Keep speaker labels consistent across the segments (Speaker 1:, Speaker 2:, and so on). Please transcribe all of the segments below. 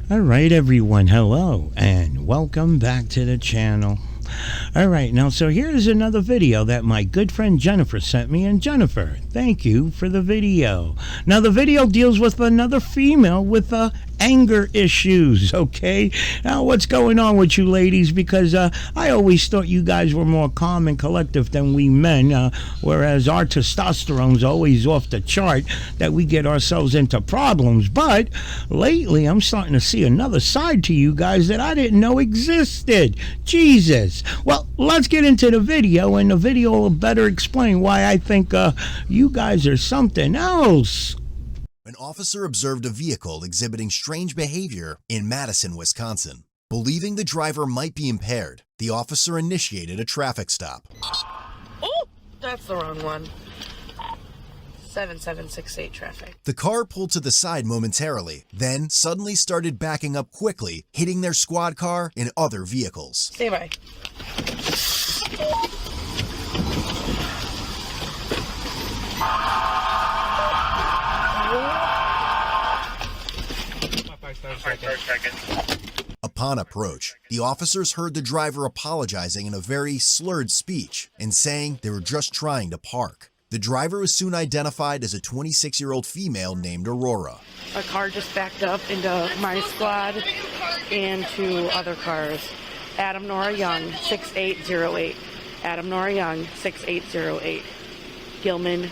Speaker 1: Alright everyone, hello and welcome back to the channel. Alright, now so here's another video that my good friend Jennifer sent me, and Jennifer, thank you for the video. Now the video deals with another female with anger issues, okay? Now what's going on with you ladies, because I always thought you guys were more calm and collective than we men, whereas our testosterone's always off the chart, that we get ourselves into problems. But lately I'm starting to see another side to you guys that I didn't know existed. Jesus. Well, let's get into the video, and the video will better explain why I think you guys are something else.
Speaker 2: An officer observed a vehicle exhibiting strange behavior in Madison, Wisconsin. Believing the driver might be impaired, the officer initiated a traffic stop.
Speaker 3: Oh, that's the wrong one. 7768 traffic.
Speaker 2: The car pulled to the side momentarily, then suddenly started backing up quickly, hitting their squad car and other vehicles.
Speaker 3: Stay by.
Speaker 2: Upon approach, the officers heard the driver apologizing in a very slurred speech and saying they were just trying to park. The driver was soon identified as a 26-year-old female named Aurora.
Speaker 3: A car just backed up into my squad and two other cars. Adam Nora Young, 6808. Adam Nora Young, 6808. Gilman,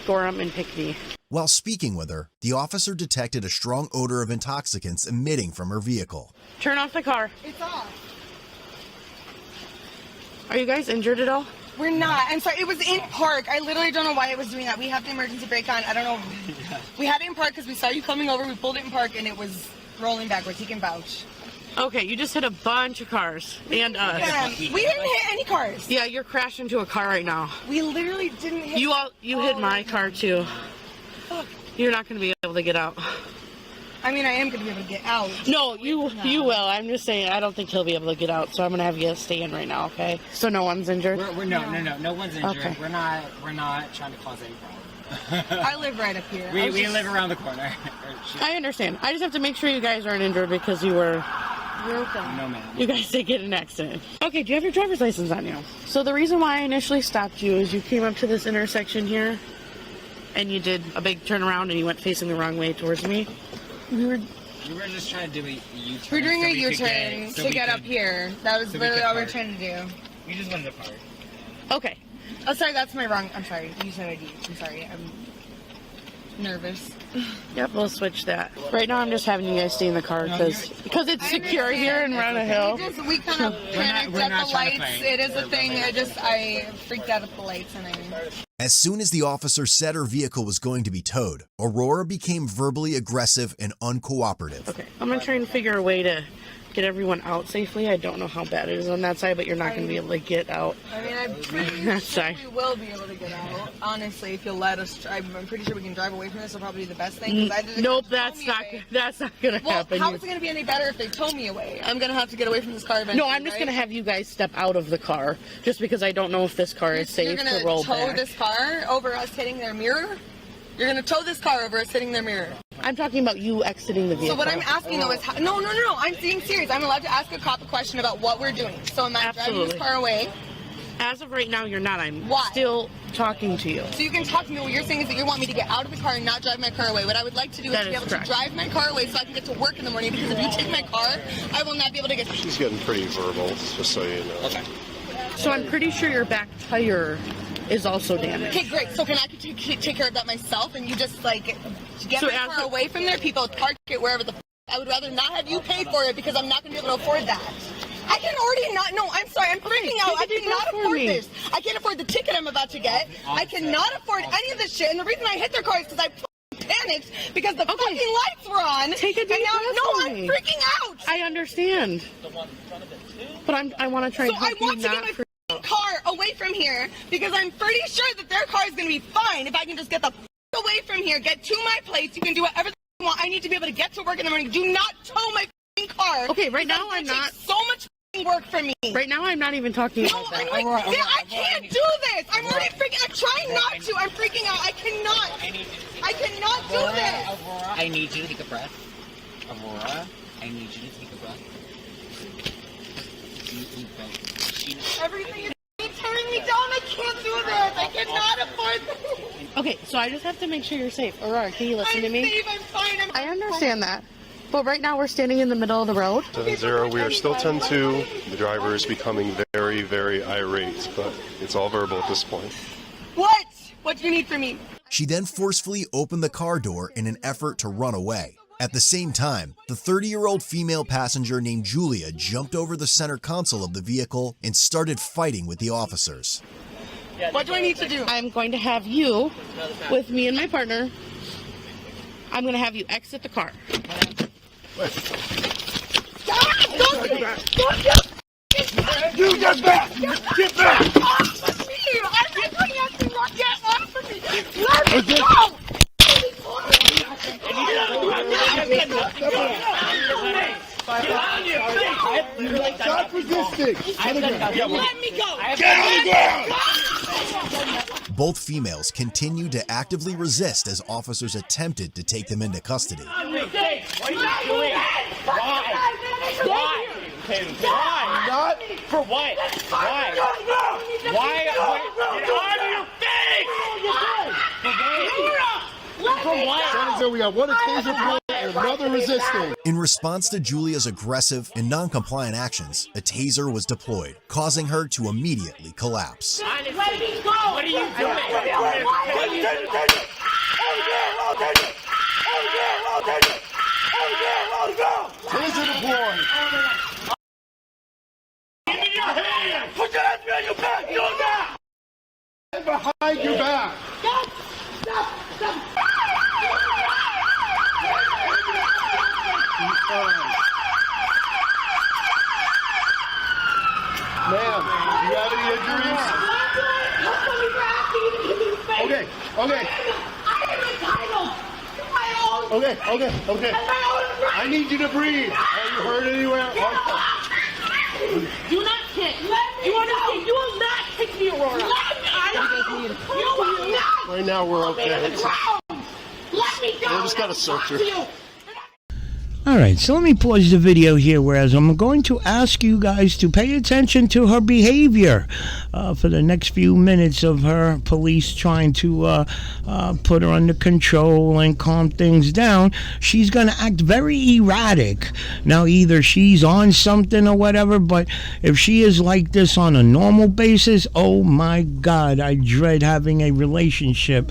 Speaker 3: Gorham, and Pickney.
Speaker 2: While speaking with her, the officer detected a strong odor of intoxicants emitting from her vehicle.
Speaker 3: Turn off the car.
Speaker 4: It's off.
Speaker 3: Are you guys injured at all?
Speaker 4: We're not. I'm sorry. It was in park. I literally don't know why it was doing that. We have the emergency brake on. I don't know. Yeah. We had it in park because we saw you coming over. We pulled it in park and it was rolling backwards. He can vouch.
Speaker 3: Okay, you just hit a bunch of cars. And
Speaker 4: yeah, we didn't hit any cars.
Speaker 3: Yeah, you're crashing into a car right now.
Speaker 4: We literally didn't hit.
Speaker 3: You hit my car too.
Speaker 4: Fuck.
Speaker 3: You're not going to be able to get out.
Speaker 4: I mean, I am going to be able to get out.
Speaker 3: No, you will. I'm just saying, I don't think he'll be able to get out, so I'm going to have you stay in right now, okay? So no one's injured?
Speaker 5: No one's injured. Okay. We're not trying to cause any problem.
Speaker 4: I live right up here.
Speaker 5: We live around the corner.
Speaker 3: I understand. I just have to make sure you guys aren't injured because you were...
Speaker 4: You're okay.
Speaker 5: No, ma'am.
Speaker 3: You guys did get in an accident. Okay, do you have your driver's license on you? So the reason why I initially stopped you is you came up to this intersection here, and you did a big turnaround and you went facing the wrong way towards me.
Speaker 5: We were just trying to do a U-turn.
Speaker 4: We're doing a U-turn to get up here. That was literally all we were trying to do.
Speaker 5: We just wanted to park.
Speaker 3: Okay.
Speaker 4: Oh, sorry, that's my wrong. I'm sorry. You said ID. I'm sorry. I'm nervous.
Speaker 3: Yep, we'll switch that. Right now I'm just having you guys stay in the car because it's secure here in Run a Hill.
Speaker 4: We kind of panicked at the lights. It is a thing. I freaked out at the lights and
Speaker 2: As soon as the officer said her vehicle was going to be towed, Aurora became verbally aggressive and uncooperative.
Speaker 3: Okay, I'm going to try and figure a way to get everyone out safely. I don't know how bad it is on that side, but you're not going to be able to get out.
Speaker 4: I mean, I'm pretty sure we will be able to get out. Honestly, if you'll let us, I'm pretty sure we can drive away from this. Will probably be the best thing.
Speaker 3: Nope, that's not going to happen.
Speaker 4: How is it going to be any better if they tow me away? I'm going to have to get away from this car eventually.
Speaker 3: No, I'm just going to have you guys step out of the car, just because I don't know if this car is safe to roll back.
Speaker 4: You're going to tow this car over us hitting their mirror? You're going to tow this car over us hitting their mirror?
Speaker 3: I'm talking about you exiting the vehicle.
Speaker 4: So what I'm asking though is, no, I'm being serious. I'm allowed to ask a cop a question about what we're doing. So am I driving this car away?
Speaker 3: As of right now, you're not. I'm
Speaker 4: Why?
Speaker 3: Still talking to you.
Speaker 4: So you can talk to me. What you're saying is that you want me to get out of the car and not drive my car away. What I would like to do is to be able to drive my car away so I can get to work in the morning, because if you take my car, I will not be able to get to...
Speaker 6: She's getting pretty verbal, just so you know.
Speaker 5: Okay.
Speaker 3: So I'm pretty sure your back tire is also damaged.
Speaker 4: Okay, great. So can I take care of that myself, and you just like get my car away from there? People park it wherever the. I would rather not have you pay for it because I'm not going to be able to afford that. I can already not. No, I'm sorry. I'm freaking out. I cannot afford this. I can't afford the ticket I'm about to get. I cannot afford any of this shit. And the reason I hit their car is because I panicked because the fucking lights were on.
Speaker 3: Take a deep breath.
Speaker 4: No, I'm freaking out.
Speaker 3: I understand. But I want to try and help you.
Speaker 4: I want to get my car away from here because I'm pretty sure that their car is going to be fine if I can just get the away from here, get to my place. You can do whatever you want. I need to be able to get to work in the morning. Do not tow my car.
Speaker 3: Okay, right now I'm not.
Speaker 4: So much work for me.
Speaker 3: Right now I'm not even talking about that.
Speaker 4: I can't do this. I'm already freaking. I'm trying not to. I'm freaking out. I cannot do this.
Speaker 5: Aurora, I need you to take a breath. Aurora, I need you to take a breath.
Speaker 4: Everything is tearing me down. I can't do this. I cannot afford this.
Speaker 3: Okay, so I just have to make sure you're safe. Aurora, can you listen to me?
Speaker 4: I'm safe. I'm fine.
Speaker 3: I understand that. But right now we're standing in the middle of the road.
Speaker 6: 7-0, we are still 10-2. The driver is becoming very, very irate, but it's all verbal at this point.
Speaker 4: What? What do you need from me?
Speaker 2: She then forcefully opened the car door in an effort to run away. At the same time, the 30-year-old female passenger named Julia jumped over the center console of the vehicle and started fighting with the officers.
Speaker 4: What do I need to do?
Speaker 3: I'm going to have you, with me and my partner, I'm going to have you exit the car.
Speaker 7: You get back! Get back!
Speaker 4: Off of me! I'm doing nothing wrong. Get off of me! Let me go!
Speaker 7: Stop resisting!
Speaker 4: Let me go!
Speaker 7: Get on the ground!
Speaker 2: Both females continued to actively resist as officers attempted to take them into custody.
Speaker 7: Why? Not
Speaker 8: for what? Why? Why? Get on your face! For what?
Speaker 7: So we got one taser point and another resisting.
Speaker 2: In response to Julia's aggressive and non-compliant actions, a taser was deployed, causing her to immediately collapse.
Speaker 8: Let me go! What are you doing?
Speaker 7: Taser deployed.
Speaker 8: Give me your hand! Put your hands behind your back! Do that!
Speaker 7: And behind your back.
Speaker 8: Stop!
Speaker 7: Ma'am, do you have any injuries? Okay. I need you to breathe. Are you hurt anywhere?
Speaker 8: Do not kick! You understand? You will not kick me, Aurora!
Speaker 7: Right now we're okay.
Speaker 8: Let me go!
Speaker 7: We just gotta search her.
Speaker 1: Alright, so let me pause the video here, whereas I'm going to ask you guys to pay attention to her behavior for the next few minutes of her police trying to put her under control and calm things down. She's going to act very erratic. Now, either she's on something or whatever, but if she is like this on a normal basis, oh my God, I dread having a relationship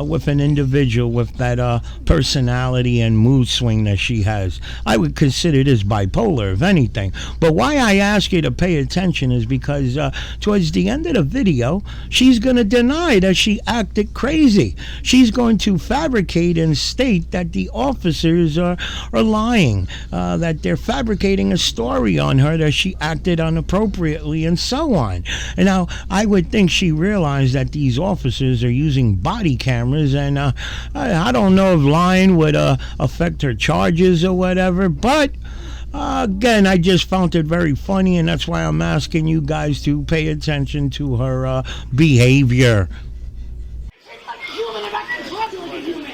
Speaker 1: with an individual with that personality and mood swing that she has. I would consider this bipolar, if anything. But why I ask you to pay attention is because towards the end of the video, she's going to deny that she acted crazy. She's going to fabricate and state that the officers are lying, that they're fabricating a story on her, that she acted inappropriately, and so on. And now, I would think she realized that these officers are using body cameras, and I don't know if lying would affect her charges or whatever, but again, I just found it very funny, and that's why I'm asking you guys to pay attention to her behavior.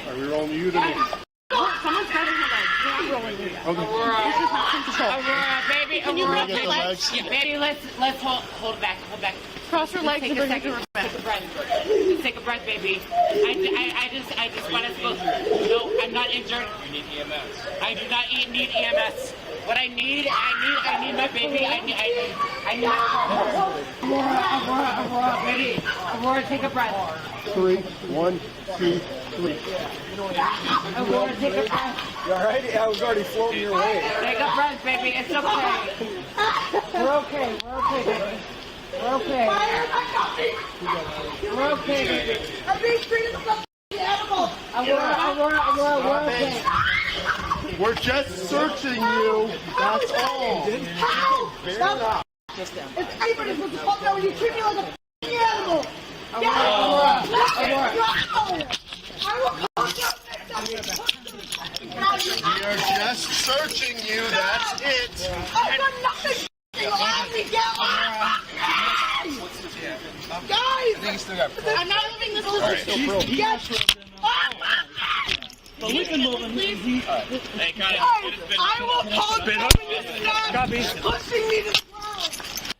Speaker 7: Are we rolling you to me?
Speaker 3: Someone's grabbing her leg. We're not rolling you.
Speaker 7: Okay.
Speaker 8: Aurora, baby,
Speaker 3: Can you grab her legs?
Speaker 8: Yeah, baby, let's hold back.
Speaker 3: Cross her legs and bring her to her back.
Speaker 8: Take a breath. Just take a breath, baby. I just want us both. No, I'm not injured. You need EMS. I do not need EMS. What I need my baby. I need my Aurora, baby. Aurora, take a breath.
Speaker 7: 3, 1, 2, 3.
Speaker 8: Aurora, take a breath.
Speaker 7: You alright? I was already floating your way.
Speaker 8: Take a breath, baby. It's okay. We're okay. We're okay, baby. We're okay. We're okay, baby.
Speaker 4: I'm being treated as a animal.
Speaker 8: Aurora, we're okay.
Speaker 7: We're just searching you. That's all.
Speaker 4: How?
Speaker 7: Stop.
Speaker 4: If anybody's supposed to help me, you treat me like a animal.
Speaker 8: Aurora.
Speaker 4: I will call you.
Speaker 7: We are just searching you. That's it.
Speaker 4: I've done nothing. Let me get off. Guys, I'm not moving this lizard. Yes.
Speaker 8: But we can move him. Hey, guys,
Speaker 4: I will call you when you stop pushing me to the ground.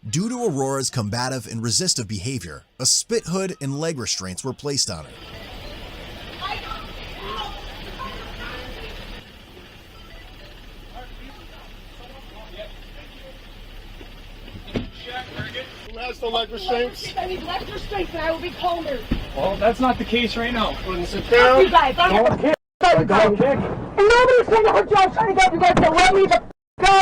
Speaker 2: Due to Aurora's combative and resistive behavior, a spit hood and leg restraints were placed on her.
Speaker 7: Who has the leg restraints?
Speaker 4: I need leg restraints and I will be calmer.
Speaker 5: Well, that's not the case right now.
Speaker 7: Sit down.
Speaker 4: You guys,
Speaker 5: Don't kick. Don't kick.
Speaker 4: and nobody's trying to hurt you. I'm trying to get you guys to let me the go.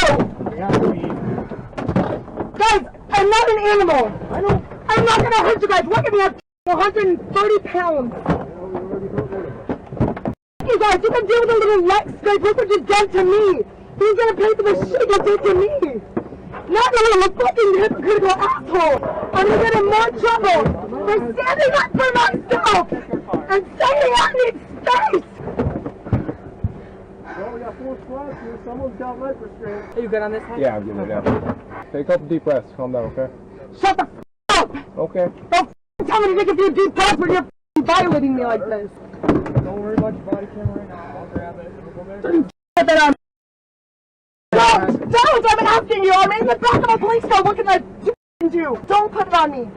Speaker 4: Guys, I'm not an animal. I'm not gonna hurt you guys. Look at me. I'm 130 pounds. You guys, you can deal with a little leg scrape. Look what you've done to me. Who's gonna pay for the shit you did to me? Not a little fucking hypocritical asshole. I'm gonna get in more trouble for standing up for myself and saying I need space.
Speaker 7: Well, we got 4 squads here. Someone's got leg restraints.
Speaker 9: Are you good on this one?
Speaker 7: Yeah, I'm getting it now. Take a couple deep breaths. Calm down, okay?
Speaker 4: Shut the f*** up!
Speaker 7: Okay.
Speaker 4: Don't tell me to take a few deep breaths when you're violating me like this.
Speaker 7: Don't worry about your body camera right now. I'll grab it. We'll go there.
Speaker 4: Put that on. Don't! I'm asking you! I'm in the back of a police car looking at you! Don't put it on me!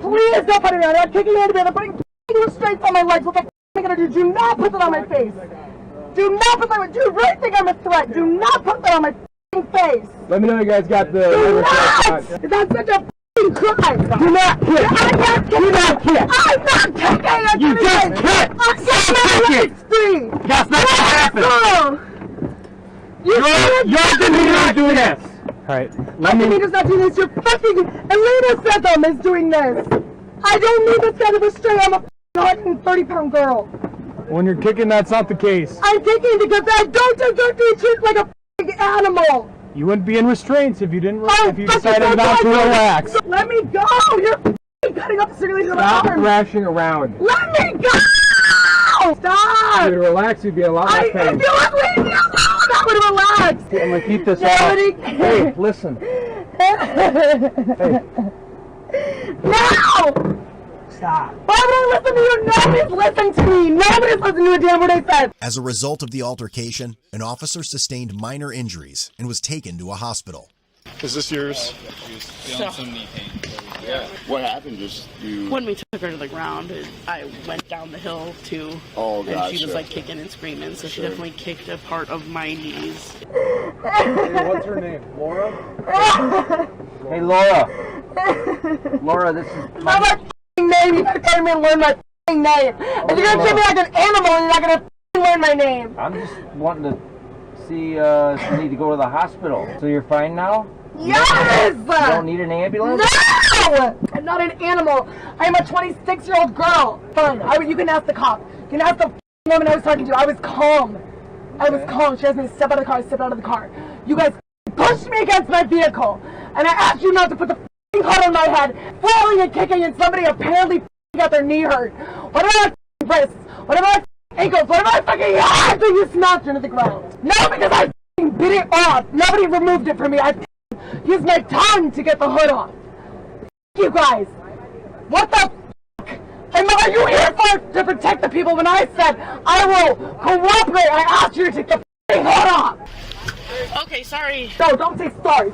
Speaker 4: Please don't put it on me! I'm kicking your hand together, putting restraints on my legs. What the f*** am I gonna do? Do not put that on my face! Do not put that on. Do you really think I'm a threat? Do not put that on my f***ing face!
Speaker 7: Let me know you guys got the
Speaker 4: Do not! That's such a f***ing crime! Do not kick! I'm not kicking! Do not kick! I'm not kicking! You just kicked! I'm getting my legs free!
Speaker 7: That's not what happened!
Speaker 4: You're
Speaker 7: not doing this! Alright,
Speaker 4: let me just not do this. You're fucking Elena Setham is doing this. I don't need this kind of restraint. I'm a 130-pound girl.
Speaker 7: when you're kicking, that's not the case.
Speaker 4: I'm kicking because I don't deserve to be treated like a fucking animal.
Speaker 7: You wouldn't be in restraints if you didn't. If you decided not to relax.
Speaker 4: Let me go. You're cutting up the circulation of my
Speaker 7: Stop
Speaker 4: arms.
Speaker 7: thrashing around.
Speaker 4: Let me go. Stop.
Speaker 7: If you'd relax, you'd be a lot less pain.
Speaker 4: If you would leave me alone, I would relax.
Speaker 7: I'm gonna keep this off. Hey, listen. Hey.
Speaker 4: Now! Stop. Why would I listen to you? Nobody's listening to me. Nobody's listening to a damn word I said.
Speaker 2: As a result of the altercation, an officer sustained minor injuries and was taken to a hospital.
Speaker 6: Is this yours?
Speaker 10: Yeah. What happened? Just you.
Speaker 3: When we took her to the ground, I went down the hill too.
Speaker 10: Oh,
Speaker 3: and
Speaker 10: gotcha.
Speaker 3: she was like kicking and screaming, so she definitely kicked a part of my knees.
Speaker 7: Hey, what's her name? Laura?
Speaker 9: Hey, Laura. Laura, this is
Speaker 4: Not my f***ing name. You gotta come in and learn my f***ing name. If you're gonna treat me like an animal, you're not gonna f***ing learn my name.
Speaker 9: I'm just wanting to see if you need to go to the hospital. So you're fine now?
Speaker 4: Yes!
Speaker 9: You don't need an ambulance?
Speaker 4: No! I'm not an animal. I am a 26-year-old girl. Fine. You can ask the cop. You can ask the f***ing woman I was talking to. I was calm. I was calm. She asked me to step out of the car. I stepped out of the car. You guys pushed me against my vehicle. And I asked you not to put the f***ing hood on my head, flailing and kicking, and somebody apparently f***ing got their knee hurt. What about my f***ing wrists? What about my f***ing ankles? What about my fucking ass that you smashed into the ground? No, because I f***ing bit it off. Nobody removed it from me. I f***ing used my tongue to get the hood off. You guys, what the f***? And are you here for to protect the people when I said I will cooperate? I asked you to take the f***ing hood off.
Speaker 3: Okay, sorry.
Speaker 4: No, don't say sorry.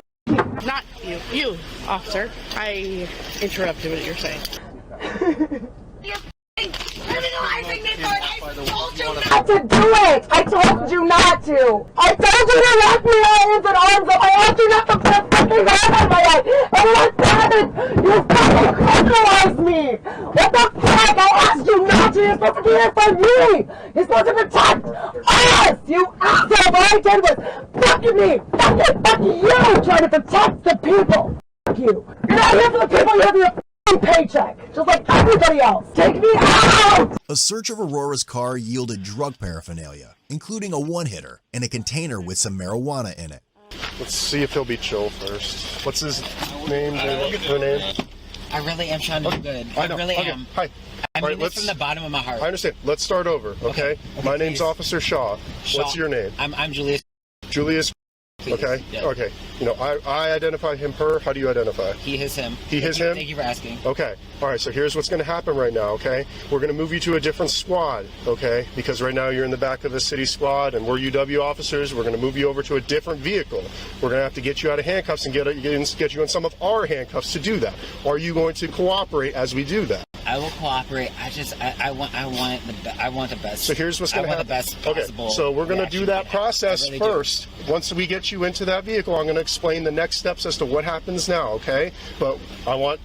Speaker 3: Not you. You, officer. I interrupted what you're saying.
Speaker 4: You're f***ing criminalizing me for an told you not to do it! I told you not to! I told you to wrap your hands and arms up! I asked you not to put a fucking hand on my head! And what happened? You fucking criminalized me! What the fuck? I asked you not to! You're supposed to be here for me! You're supposed to protect us! You asshole! All I did was fucking me! Fuck you! Trying to protect the people! Fuck you! You're not here for the people, you're here for your paycheck, just like everybody else. Take me out!
Speaker 2: A search of Aurora's car yielded drug paraphernalia, including a one-hitter and a container with some marijuana in it.
Speaker 6: Let's see if he'll be chill first. What's his name? Her name?
Speaker 5: I really am trying to do good. I really am.
Speaker 6: Hi.
Speaker 5: I mean this from the bottom of my heart.
Speaker 6: I understand. Let's start over, okay? My name's Officer Shaw. What's your name?
Speaker 5: I'm Julius.
Speaker 6: Julius. Please. Okay. Yeah. Okay. You know, I identify him, her. How do you identify?
Speaker 5: He, his, him.
Speaker 6: He, his, him.
Speaker 5: Thank you for asking.
Speaker 6: Okay. All right. So here's what's going to happen right now. Okay. We're going to move you to a different squad. Okay. Because right now you're in the back of the city squad, and we're UW officers. We're going to move you over to a different vehicle. We're going to have to get you out of handcuffs and get you in some of our handcuffs to do that. Are you going to cooperate as we do that?
Speaker 5: I will cooperate. I want the best.
Speaker 6: So here's what's going to happen.
Speaker 5: I want the best possible.
Speaker 6: Okay. So we're going to do that process first. Once we get you into that vehicle, I'm going to explain the next steps as to what happens now. Okay. But I want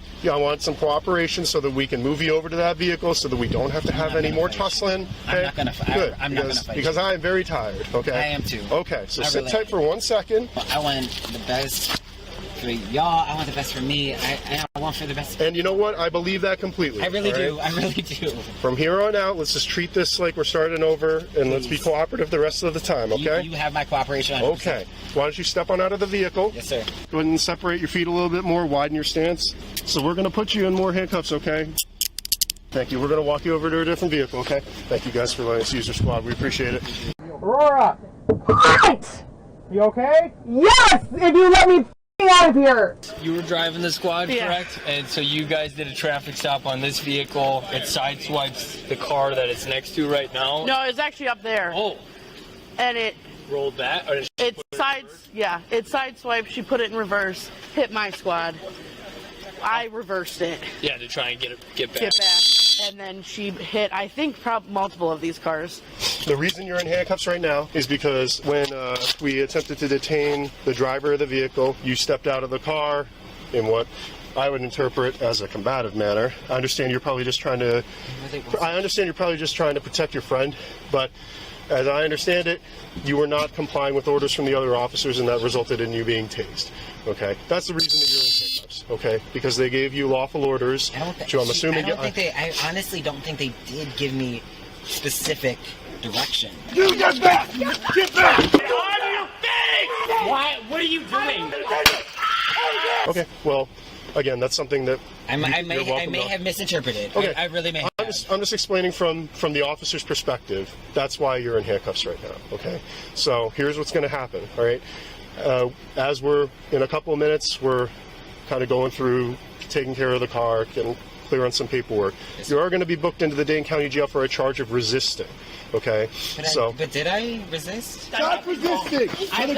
Speaker 6: some cooperation so that we can move you over to that vehicle, so that we don't have to have any more tussling. Okay?
Speaker 5: I'm not going to fight.
Speaker 6: Good.
Speaker 5: I'm not going to fight.
Speaker 6: Because I am very tired. Okay.
Speaker 5: I am too.
Speaker 6: Okay. So sit tight for 1 second.
Speaker 5: I want the best for y'all. I want the best for me. I want for the best.
Speaker 6: And you know what? I believe that completely.
Speaker 5: I really do. I really do.
Speaker 6: From here on out, let's just treat this like we're starting over, and let's be cooperative the rest of the time, okay?
Speaker 5: You have my cooperation. 100%.
Speaker 6: Okay. Why don't you step on out of the vehicle?
Speaker 5: Yes, sir.
Speaker 6: Go ahead and separate your feet a little bit more, widen your stance. So we're going to put you in more handcuffs, okay? Thank you. We're going to walk you over to a different vehicle, okay? Thank you guys for letting us use your squad. We appreciate it.
Speaker 8: Aurora!
Speaker 4: What?
Speaker 8: You okay?
Speaker 4: Yes! If you let me out of here!
Speaker 11: You were driving the squad, correct? And so you guys did a traffic stop on this vehicle. It sideswipes the car that it's next to right now.
Speaker 3: No, it's actually up there.
Speaker 11: Oh.
Speaker 3: And it
Speaker 11: rolled back? Or
Speaker 3: it sideswiped. She put it in reverse, hit my squad. I reversed it.
Speaker 11: Yeah, to try and get back.
Speaker 3: Get back. And then she hit, I think, multiple of these cars.
Speaker 6: The reason you're in handcuffs right now is because when we attempted to detain the driver of the vehicle, you stepped out of the car in what I would interpret as a combative manner. I understand you're probably just trying to protect your friend, but as I understand it, you were not complying with orders from the other officers, and that resulted in you being tased. Okay, that's the reason that you're in handcuffs. Okay, because they gave you lawful orders. I
Speaker 5: honestly don't think they did give me specific direction.
Speaker 7: You get back! Get back!
Speaker 8: On your face! Why? What are you doing?
Speaker 6: Okay, well, again, that's something that
Speaker 5: I may have misinterpreted.
Speaker 6: Okay.
Speaker 5: I really may have.
Speaker 6: I'm just explaining from the officer's perspective. That's why you're in handcuffs right now. Okay, so here's what's going to happen. All right, as we're in a couple of minutes, we're kind of going through taking care of the car, getting clear on some paperwork. Yes, you are going to be booked into the Dane County Jail for a charge of resisting. Okay,
Speaker 5: but did I resist?
Speaker 7: Stop resisting!
Speaker 8: What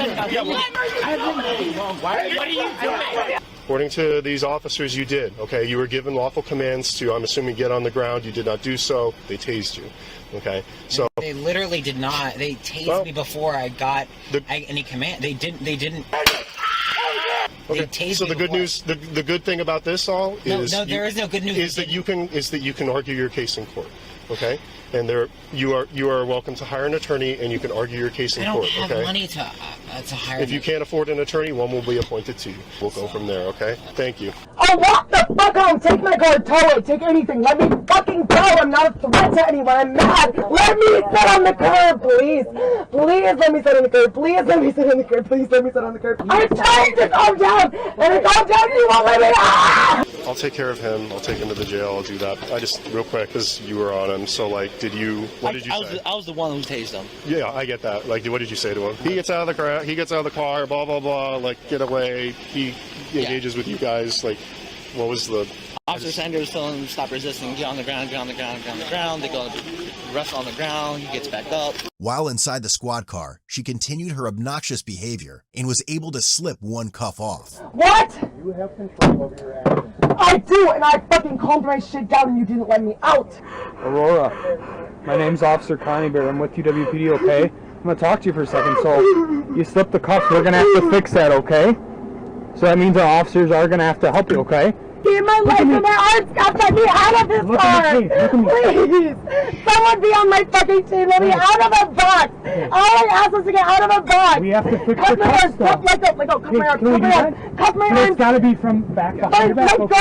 Speaker 8: are you doing?
Speaker 6: According to these officers, you did. Okay, you were given lawful commands to, I'm assuming, get on the ground. You did not do so. They tased you. Okay, so
Speaker 5: they literally did not. They tased me before I got any command. They didn't.
Speaker 6: Okay. So the good news, the good thing about this all is
Speaker 5: there is no good news.
Speaker 6: Is that you can argue your case in court. Okay, and you are welcome to hire an attorney, and you can argue your case in court.
Speaker 5: I don't have money to hire.
Speaker 6: If you can't afford an attorney, one will be appointed to you. We'll go from there. Okay. Thank you.
Speaker 4: Oh, walk the fuck home! Take my car, tow it, take anything. Let me fucking go! I'm not a threat to anyone. I'm mad. Let me sit on the curb, please. Please let me sit on the curb. Please let me sit on the curb. Please let me sit on the curb. I'm trying to calm down, and I calm down, you won't let me. Ah!
Speaker 6: I'll take care of him. I'll take him to the jail. I'll do that. I just real quick because you were on him. So like, what did you say?
Speaker 11: I was the one who tased him.
Speaker 6: Yeah, I get that. Like, what did you say to him? He gets out of the car. Blah blah blah. Like, get away. He engages with you guys. Like, what was the?
Speaker 12: Officer Sanders telling him to stop resisting, get on the ground, get on the ground, get on the ground. They go wrestle on the ground, he gets back up.
Speaker 2: While inside the squad car, she continued her obnoxious behavior and was able to slip one cuff off.
Speaker 13: What? You have control over your actions. I do, and I fucking calmed my shit down and you didn't let me out.
Speaker 14: Aurora, my name's Officer Connieberry. I'm with UWPD, okay? I'm gonna talk to you for a second. So, you slipped the cuffs, we're gonna have to fix that, okay? So that means our officers are gonna have to help you, okay?
Speaker 13: Get my life and my arms cuffed. Let me out of this car. Please. Someone be on my fucking team. Let me out of the box. All I ask is to get out of the box.
Speaker 14: We have to fix the cuffs, though.
Speaker 13: Let go. Cuff my arms. Cuff my arms. Cuff my arms.
Speaker 14: It's gotta be from back behind your back.
Speaker 13: Let go.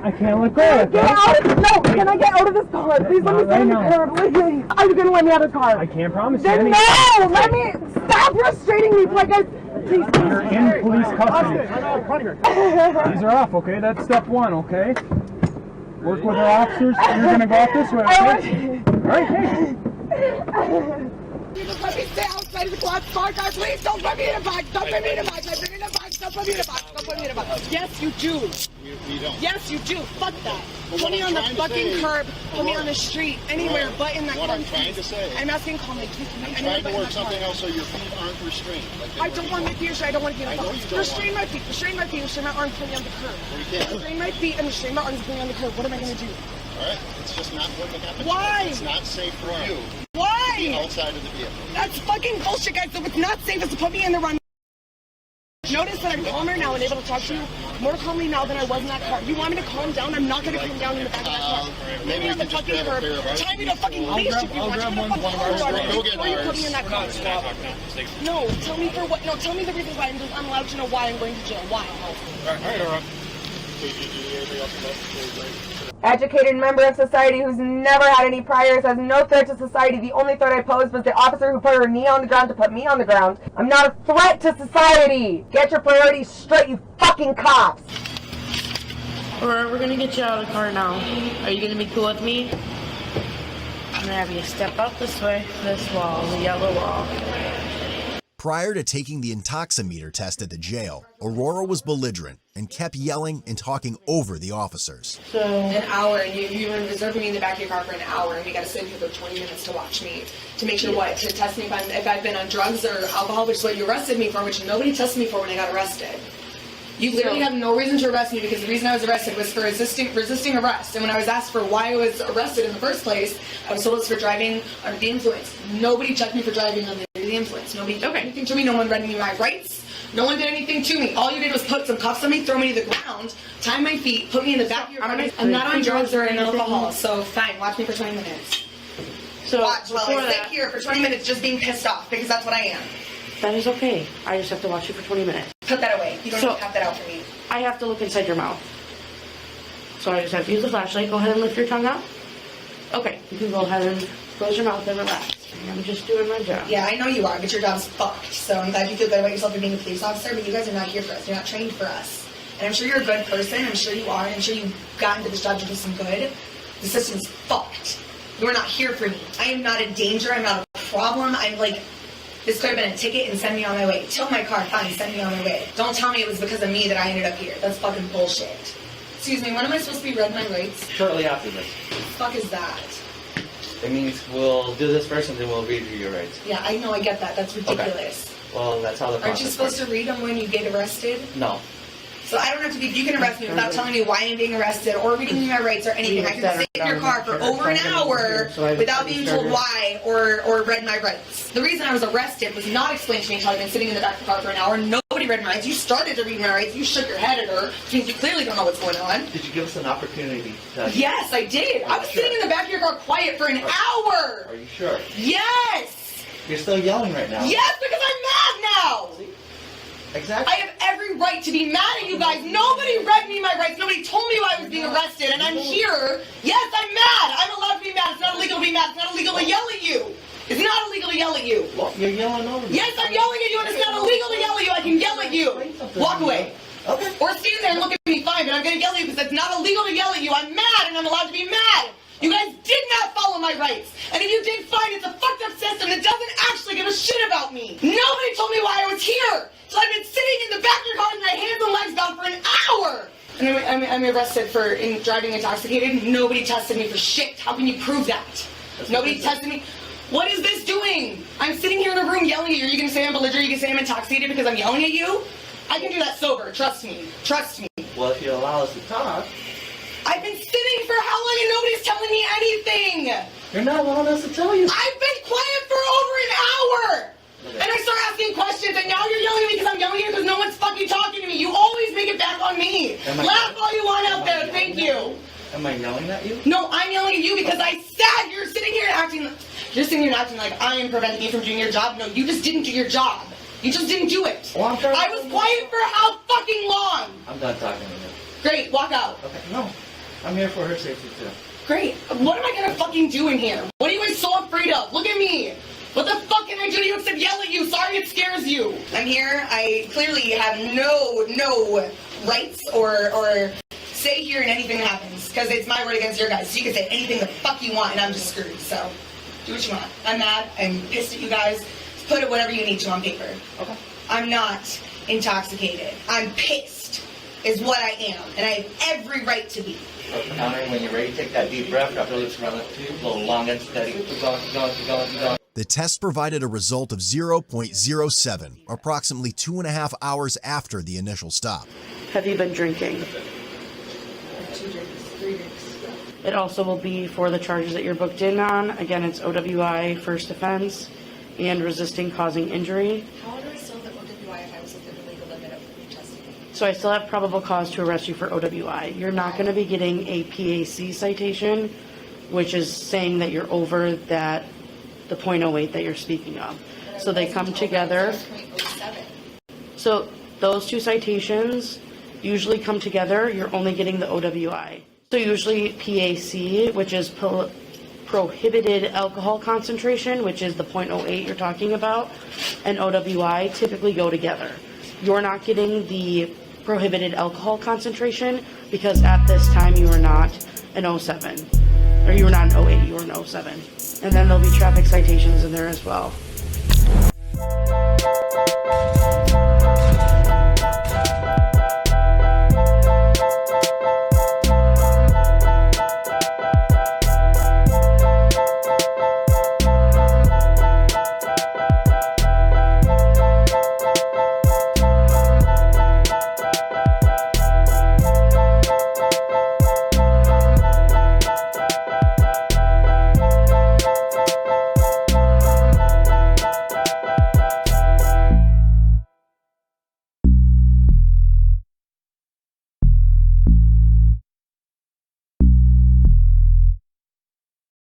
Speaker 14: I can't let go.
Speaker 13: Get out of No, can I get out of this car? Please let me stay in the car. Please. Are you gonna let me out of the car?
Speaker 14: I can't promise you
Speaker 13: anything. No! Let me stop restraining me like I Please.
Speaker 14: You're in police custody. These are off, okay? That's step one, okay? Work with our officers. You're gonna go out this way, okay? Alright, hey.
Speaker 13: Let me stay outside of the squad car, please. Don't put me in a box. Don't put me in a box. I've been in a box. Don't put me in a box. Don't put me in a box. Yes, you do.
Speaker 10: We don't.
Speaker 13: Yes, you do. Fuck that. Put me on the fucking curb. Put me on the street. Anywhere but in that car.
Speaker 10: What I'm trying to say.
Speaker 13: I'm asking calmly.
Speaker 10: I'm trying to work something else so your feet aren't restrained.
Speaker 13: I don't want my feet restrained. I don't want to be in a box. Restrain my feet. Restrain my feet. Restrain my arms. Put me on the curb. Restrain my feet and restrain my arms. Put me on the curb. What am I going to do?
Speaker 10: Alright, it's just not going to happen.
Speaker 13: Why?
Speaker 10: It's not safe for you.
Speaker 13: Why?
Speaker 10: To be outside of the vehicle.
Speaker 13: That's fucking bullshit, guys. So it's not safe as to put me in the run. Notice that I'm calmer now and able to talk to you more calmly now than I was in that car. You want me to calm down? I'm not going to calm down in the back of that car.
Speaker 10: Maybe we can just grab a pair of ours.
Speaker 13: Tie me to fucking leash if you want. Go get put me in that car. No, tell me for what? No, tell me the reasons why I'm allowed to know why I'm going to jail. Why?
Speaker 10: All right.
Speaker 15: Educated member of society who's never had any priors, has no threat to society. The only threat I posed was the officer who put her knee on the ground to put me on the ground. I'm not a threat to society. Get your priorities straight, you fucking cops.
Speaker 3: We're gonna get you out of the car now. Are you gonna be cool with me? I'm gonna have you step up this way, this wall, the yellow wall.
Speaker 2: Prior to taking the intoximeter test at the jail, Aurora was belligerent and kept yelling and talking over the officers.
Speaker 4: So an hour, and you were reserving me in the back of your car for an hour, and we got to sit here for 20 minutes to watch me, to make sure what? To test me if I've been on drugs or alcohol, which is what you arrested me for, which nobody tested me for when I got arrested. You literally have no reason to arrest me because the reason I was arrested was for resisting arrest. And when I was asked for why I was arrested in the first place, I was told it was for driving under the influence. Nobody checked me for driving under the influence. Nobody did anything to me. No one read me my rights. No one did anything to me. All you did was put some cuffs on me, throw me to the ground, tie my feet, put me in the back of your car. I'm not on drugs or alcohol, so fine, watch me for 20 minutes.
Speaker 3: So
Speaker 4: watch while I sit here for 20 minutes just being pissed off, because that's what I am.
Speaker 3: That is okay. I just have to watch you for 20 minutes.
Speaker 4: Put that away. You don't have to cut that out for me.
Speaker 3: I have to look inside your mouth. So I just have to use the flashlight. Go ahead and lift your tongue out. Okay, you can go ahead and close your mouth and relax. I'm just doing my job.
Speaker 4: Yeah, I know you are, but your job's fucked. So I'm glad you feel good about yourself for being a police officer, but you guys are not here for us. You're not trained for us. And I'm sure you're a good person. I'm sure you are. And I'm sure you got into this job to do some good. The system's fucked. You're not here for me. I am not a danger. I'm not a problem. I'm like... This could have been a ticket and send me on my way. Tow my car, fine, send me on my way. Don't tell me it was because of me that I ended up here. That's fucking bullshit. Excuse me, when am I supposed to be read my rights?
Speaker 12: Shortly after this.
Speaker 4: What the fuck is that?
Speaker 12: It means we'll do this first and then we'll read you your rights.
Speaker 4: Yeah, I know, I get that. That's ridiculous.
Speaker 12: Okay. Well, that's how the process
Speaker 4: Aren't you supposed to read them when you get arrested?
Speaker 12: No.
Speaker 4: So I don't have to be, you can arrest me without telling me why I'm being arrested or reading me my rights or anything. I can sit in your car for over an hour without being told why or read my rights. The reason I was arrested was not explained to me until I've been sitting in the back of the car for an hour. Nobody read my rights. You started to read my rights. You shook your head at her, which means you clearly don't know what's going on.
Speaker 12: Did you give us an opportunity?
Speaker 4: Yes, I did. I was sitting in the back of your car quiet for an hour.
Speaker 12: Are you sure?
Speaker 4: Yes!
Speaker 12: You're still yelling right now.
Speaker 4: Yes, because I'm mad now!
Speaker 12: Exactly.
Speaker 4: I have every right to be mad at you guys. Nobody read me my rights. Nobody told me why I was being arrested, and I'm here. Yes, I'm mad. I'm allowed to be mad. It's not illegal to be mad. It's not illegal to yell at you. It's not illegal to yell at you.
Speaker 12: Well, you're yelling over me.
Speaker 4: Yes, I'm yelling at you, and it's not illegal to yell at you. I can yell at you. Walk away.
Speaker 12: Okay.
Speaker 4: Or stand there and look at me fine, but I'm going to yell at you because it's not illegal to yell at you. I'm mad, and I'm allowed to be mad. You guys did not follow my rights. And if you did, fine. It's a fucked up system that doesn't actually give a shit about me. Nobody told me why I was here. So I've been sitting in the back of your car with my hands and legs down for an hour. And
Speaker 13: And I'm arrested for driving intoxicated. Nobody tested me for shit. How can you prove that? Nobody tested me. What is this doing? I'm sitting here in a room yelling at you. Are you going to say I'm belligerent? Are you going to say I'm intoxicated because I'm yelling at you? I can do that sober. Trust me. Trust me.
Speaker 12: Well, if you allow us to talk.
Speaker 13: I've been sitting for how long and nobody's telling me anything?
Speaker 12: You're not allowing us to tell you.
Speaker 13: I've been quiet for over an hour. And I start asking questions, and now you're yelling at me because I'm yelling at you because no one's fucking talking to me. You always make it back on me. Laugh all you want out there. Thank you.
Speaker 12: Am I yelling at you?
Speaker 13: No, I'm yelling at you because I said you're sitting here acting like I am preventing you from doing your job. No, you just didn't do your job. You just didn't do it.
Speaker 12: Well,
Speaker 13: I was quiet for how fucking long?
Speaker 12: I'm done talking to you.
Speaker 13: Great, walk out.
Speaker 12: Okay, no. I'm here for her safety too.
Speaker 13: Great. What am I gonna fucking do in here? What are you guys so afraid of? Look at me. What the fuck can I do to you except yell at you? Sorry it scares you. I'm here. I clearly have no rights or say here and anything that happens. Because it's my word against your guys. So you can say anything the fuck you want and I'm just screwed. So do what you want. I'm mad. I'm pissed at you guys. Put it whatever you need to on paper. Okay. I'm not intoxicated. I'm pissed is what I am. And I have every right to be.
Speaker 12: Counting, when you're ready, take that deep breath. Drop your lips around the tube. A little long and steady. Keep going, keep going, keep going, keep going.
Speaker 2: The test provided a result of 0.07, approximately 2.5 hours after the initial stop.
Speaker 3: Have you been drinking?
Speaker 13: 2 days, 3 days.
Speaker 3: It also will be for the charges that you're booked in on. Again, it's OWI, first offense, and resisting causing injury.
Speaker 13: How would I still have OWI if I was within the legal limit of testing?
Speaker 3: So I still have probable cause to arrest you for OWI. You're not going to be getting a PAC citation, which is saying that you're over that the .08 that you're speaking of. So they come together. So those two citations usually come together. You're only getting the OWI. So usually PAC, which is prohibited alcohol concentration, which is the .08 you're talking about, and OWI typically go together. You're not getting the prohibited alcohol concentration because at this time you were not an 07. Or you were not an 08, you were an 07. And then there'll be traffic citations in there as well.